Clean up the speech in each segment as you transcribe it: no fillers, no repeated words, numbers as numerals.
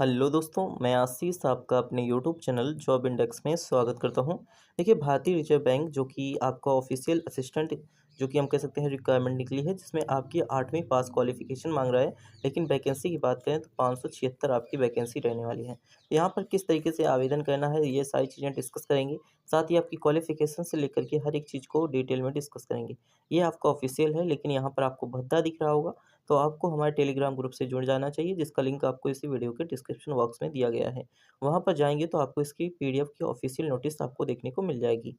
Hello दोस्तों, मैं आशीष आपका अपने यूट्यूब चैनल जॉब इंडेक्स में स्वागत करता हूं। देखिए, भारतीय रिजर्व बैंक जो कि आपका ऑफिशियल असिस्टेंट जो कि हम कह सकते हैं रिक्वायरमेंट निकली है, जिसमें आपकी 8वीं पास क्वालिफिकेशन मांग रहा है। लेकिन वैकेंसी की बात करें तो 576 आपकी वैकेंसी रहने वाली है। यहाँ पर किस तरीके से आवेदन करना है, ये सारी चीज़ें डिस्कस करेंगे। साथ ही आपकी क्वालिफिकेशन से लेकर के हर एक चीज़ को डिटेल में डिस्कस करेंगे। ये आपका ऑफिशियल है, लेकिन यहाँ पर आपको भद्दा दिख रहा होगा, तो आपको हमारे टेलीग्राम ग्रुप से जुड़ जाना चाहिए, जिसका लिंक आपको इसी वीडियो के डिस्क्रिप्शन बॉक्स में दिया गया है। वहाँ पर जाएँगे तो आपको इसकी पीडीएफ की ऑफ़िशियल नोटिस आपको देखने को मिल जाएगी।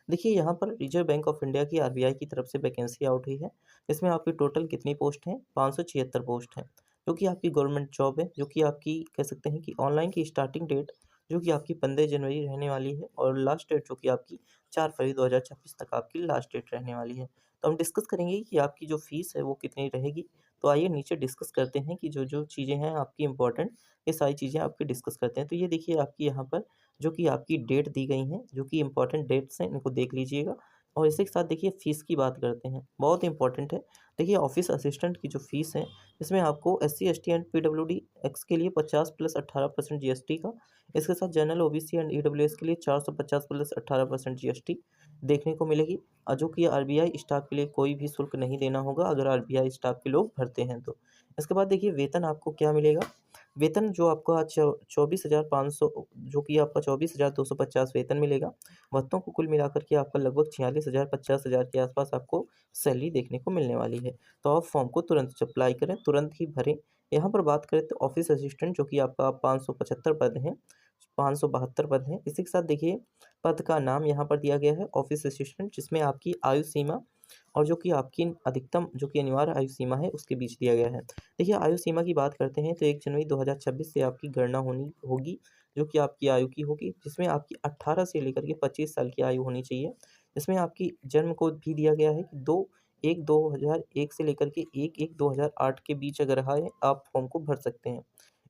देखिए, यहाँ पर रिज़र्व बैंक ऑफ इंडिया की आरबीआई की तरफ से वैकेंसी आउट हुई है। इसमें आपकी टोटल कितनी पोस्ट हैं? 576 पोस्ट हैं, जो कि आपकी गवर्नमेंट जॉब है, जो कि आपकी कह सकते हैं कि ऑनलाइन की स्टार्टिंग डेट जो कि आपकी 15 जनवरी रहने वाली है और लास्ट डेट जो कि आपकी 4 फरवरी 2026 तक आपकी लास्ट डेट रहने वाली है। तो हम डिस्कस करेंगे कि आपकी जो फ़ीस है वो कितनी रहेगी। तो आइए नीचे डिस्कस करते हैं कि जो-जो चीज़ें हैं आपकी इम्पोर्टेंट, ये सारी चीज़ें आपकी डिस्कस करते हैं। तो ये देखिए आपकी यहाँ पर जो कि आपकी डेट दी गई हैं, जो कि इम्पोर्टेंट डेट्स हैं, इनको देख लीजिएगा। और इसी के साथ देखिए फ़ीस की बात करते हैं, बहुत इंपॉर्टेंट है। देखिए ऑफ़िस असिस्टेंट की जो फ़ीस है, इसमें आपको SC, ST and PWD x के लिए 50 प्लस 18% जीएसटी का, इसके साथ जनरल ओबीसी एंड ईडब्ल्यूएस के लिए 450 प्लस 18% जीएसटी देखने को मिलेगी। जो कि आरबीआई स्टाफ के लिए कोई भी शुल्क नहीं देना होगा अगर आरबीआई स्टाफ के लोग भरते हैं तो। इसके बाद देखिए वेतन आपको क्या मिलेगा? वेतन जो आपका 24,500 जो कि आपका 24,250 वेतन मिलेगा। भत्तों को कुल मिलाकर के आपका लगभग 46,000 50,000 के आसपास आपको सैलरी देखने को मिलने वाली है। तो आप फॉर्म को तुरंत अप्लाई करें, तुरंत ही भरें। यहाँ पर बात करें तो ऑफ़िस असिस्टेंट जो कि आपका 575 पद हैं, 572 पद हैं। इसी के साथ देखिए पद का नाम यहाँ पर दिया गया है ऑफ़िस असिस्टेंट, जिसमें आपकी आयु सीमा और जो कि आपकी अधिकतम जो कि अनिवार्य आयु सीमा है उसके बीच दिया गया है। देखिए आयु सीमा की बात करते हैं तो 1 जनवरी 2026 से आपकी गणना होनी होगी, जो कि आपकी आयु की होगी, जिसमें आपकी 18 से लेकर के 25 साल की आयु होनी चाहिए। इसमें आपकी जन्म को भी दिया गया है कि 2/1/2001 से लेकर के 1/1/2008 के बीच अगर रहा है, आप फॉर्म को भर सकते हैं।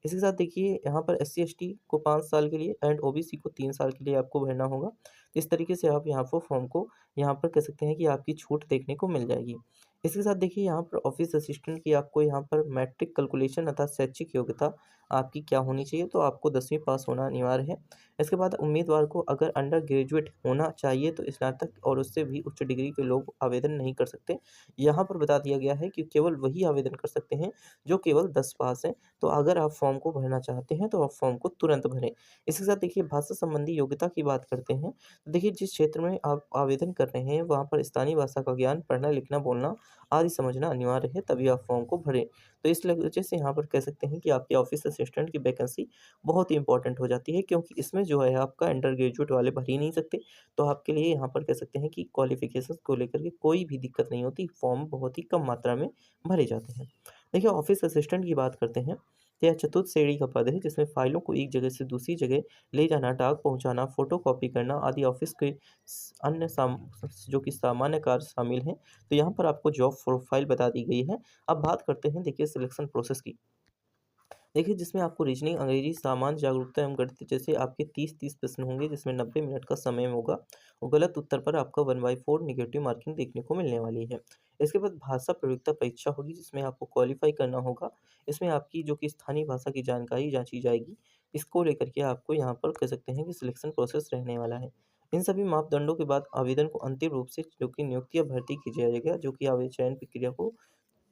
इसी के साथ देखिए यहाँ पर एससी-एसटी को 5 साल के लिए एंड ओबीसी को 3 साल के लिए आपको भरना होगा। इस तरीके से आप यहाँ पर फॉर्म को यहाँ पर कह सकते हैं कि आपकी छूट देखने को मिल जाएगी। इसके साथ देखिए यहाँ पर ऑफ़िस असिस्टेंट की आपको यहाँ पर मैट्रिक कैलकुलेशन अर्थात शैक्षिक योग्यता आपकी क्या होनी चाहिए, तो आपको 10वीं पास होना अनिवार्य है। इसके बाद उम्मीदवार को अगर अंडर ग्रेजुएट होना चाहिए तो स्नातक और उससे भी उच्च डिग्री के लोग आवेदन नहीं कर सकते। यहाँ पर बता दिया गया है कि केवल वही आवेदन कर सकते हैं जो केवल 10 पास हैं। तो अगर आप फॉर्म को भरना चाहते हैं तो आप फॉर्म को तुरंत भरें। इसके साथ देखिए भाषा संबंधी योग्यता की बात करते हैं। तो देखिए जिस क्षेत्र में आप आवेदन कर रहे हैं वहाँ पर स्थानीय भाषा का ज्ञान, पढ़ना, लिखना, बोलना आदि समझना अनिवार्य है, तभी आप फॉर्म को भरें। तो इस वजह से यहाँ पर कह सकते हैं कि आपके ऑफ़िस असिस्टेंट की वैकेंसी बहुत ही इंपॉर्टेंट हो जाती है, क्योंकि इसमें जो है आपका अंडर ग्रेजुएट वाले भर ही नहीं सकते। तो आपके लिए यहाँ पर कह सकते हैं कि क्वालिफ़िकेशंस को लेकर के कोई भी दिक्कत नहीं होती, फॉर्म बहुत ही कम मात्रा में भरे जाते हैं। देखिए ऑफ़िस असिस्टेंट की बात करते हैं, तो यह चतुर्थ श्रेणी का पद है, जिसमें फ़ाइलों को एक जगह से दूसरी जगह ले जाना, डाक पहुँचाना, फ़ोटोकॉपी करना आदि ऑफ़िस के अन्य जो कि सामान्य कार्य शामिल हैं। तो यहाँ पर आपको जॉब प्रोफ़ाइल बता दी गई है। अब बात करते हैं देखिए सिलेक्शन प्रोसेस की। देखिए जिसमें आपको रीजनिंग, अंग्रेजी, सामान्य जागरूकता एवं गणित जैसे आपके 30-30 प्रश्न होंगे, जिसमें 90 मिनट का समय होगा और गलत उत्तर पर आपका 1/4 नेगेटिव मार्किंग देखने को मिलने वाली है। इसके बाद भाषा प्रयोगिता परीक्षा होगी, जिसमें आपको क्वालीफाई करना होगा। इसमें आपकी जो कि स्थानीय भाषा की जानकारी जाँची जाएगी। इसको लेकर के आपको यहाँ पर कह सकते हैं कि सिलेक्शन प्रोसेस रहने वाला है। इन सभी मापदंडों के बाद आवेदन को अंतिम रूप से जो कि नियुक्ति या भर्ती की जाएगा, जो कि चयन प्रक्रिया को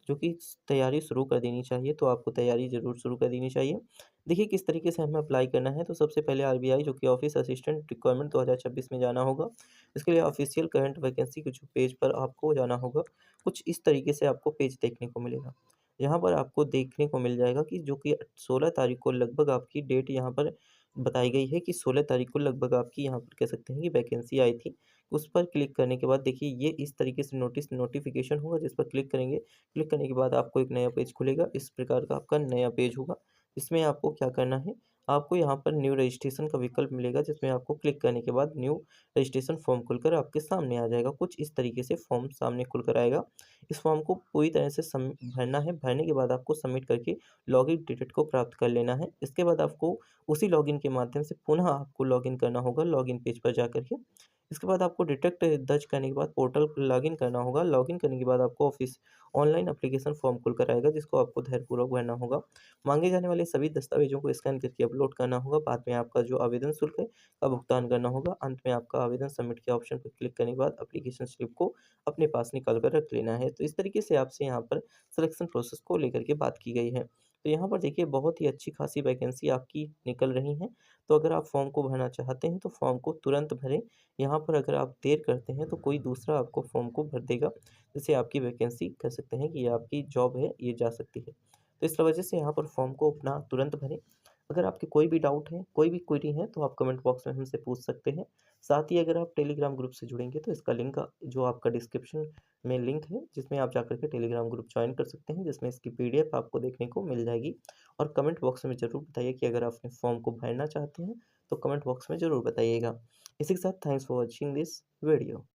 जो कि तैयारी शुरू कर देनी चाहिए, तो आपको तैयारी ज़रूर शुरू कर देनी चाहिए। देखिए किस तरीके से हमें अप्लाई करना है, तो सबसे पहले आरबीआई जो कि ऑफ़िस असिस्टेंट रिक्वायरमेंट 2026 में जाना होगा। इसके लिए ऑफ़िशियल करंट वैकेंसी के जो पेज पर आपको जाना होगा, कुछ इस तरीके से आपको पेज देखने को मिलेगा। यहाँ पर आपको देखने को मिल जाएगा कि जो कि 16 तारीख को लगभग आपकी डेट यहाँ पर बताई गई है कि 16 तारीख को लगभग आपकी यहाँ पर कह सकते हैं कि वैकेंसी आई थी। उस पर क्लिक करने के बाद देखिए ये इस तरीके से नोटिफ़िकेशन होगा, जिस पर क्लिक करेंगे। क्लिक करने के बाद आपको एक नया पेज खुलेगा, इस प्रकार का आपका नया पेज होगा। इसमें आपको क्या करना है, आपको यहाँ पर न्यू रजिस्ट्रेशन का विकल्प मिलेगा, जिसमें आपको क्लिक करने के बाद न्यू रजिस्ट्रेशन फॉर्म खुलकर आपके सामने आ जाएगा। कुछ इस तरीके से फॉर्म सामने खुलकर आएगा। इस फॉर्म को पूरी तरह से भरना है, भरने के बाद आपको सबमिट करके लॉगिन डिटेल को प्राप्त कर लेना है। इसके बाद आपको उसी लॉगिन के माध्यम से पुनः आपको लॉगिन करना होगा, लॉगिन पेज पर जाकर के। इसके बाद आपको डिटेक्ट दर्ज करने के बाद पोर्टल पर लॉगिन करना होगा। लॉगिन करने के बाद आपको ऑफिस ऑनलाइन एप्लीकेशन फॉर्म खुल कर आएगा, जिसको आपको धैर्यपूर्वक भरना होगा। माँगे जाने वाले सभी दस्तावेज़ों को स्कैन करके अपलोड करना होगा। बाद में आपका जो आवेदन शुल्क है का भुगतान करना होगा। अंत में आपका आवेदन सबमिट के ऑप्शन पर क्लिक करने के बाद एप्लीकेशन स्लिप को अपने पास निकाल कर रख लेना है। तो इस तरीके से आपसे यहाँ पर सिलेक्शन प्रोसेस को लेकर के बात की गई है। तो यहाँ पर देखिए बहुत ही अच्छी खासी वैकेंसी आपकी निकल रही हैं। तो अगर आप फॉर्म को भरना चाहते हैं तो फॉर्म को तुरंत भरें। यहाँ पर अगर आप देर करते हैं तो कोई दूसरा आपको फॉर्म को भर देगा, जिससे आपकी वैकेंसी कह सकते हैं कि ये आपकी जॉब है ये जा सकती है। तो इस वजह से यहाँ पर फॉर्म को अपना तुरंत भरें। अगर आपके कोई भी डाउट है, कोई भी क्वेरी है तो आप कमेंट बॉक्स में हमसे पूछ सकते हैं। साथ ही अगर आप टेलीग्राम ग्रुप से जुड़ेंगे तो इसका लिंक जो आपका डिस्क्रिप्शन में लिंक है, जिसमें आप जाकर के टेलीग्राम ग्रुप जॉइन कर सकते हैं, जिसमें इसकी पीडीएफ आपको देखने को मिल जाएगी। और कमेंट बॉक्स में ज़रूर बताइए कि अगर आप अपने फॉर्म को भरना चाहते हैं, तो कमेंट बॉक्स में ज़रूर बताइएगा। इसी के साथ thanks for watching this video.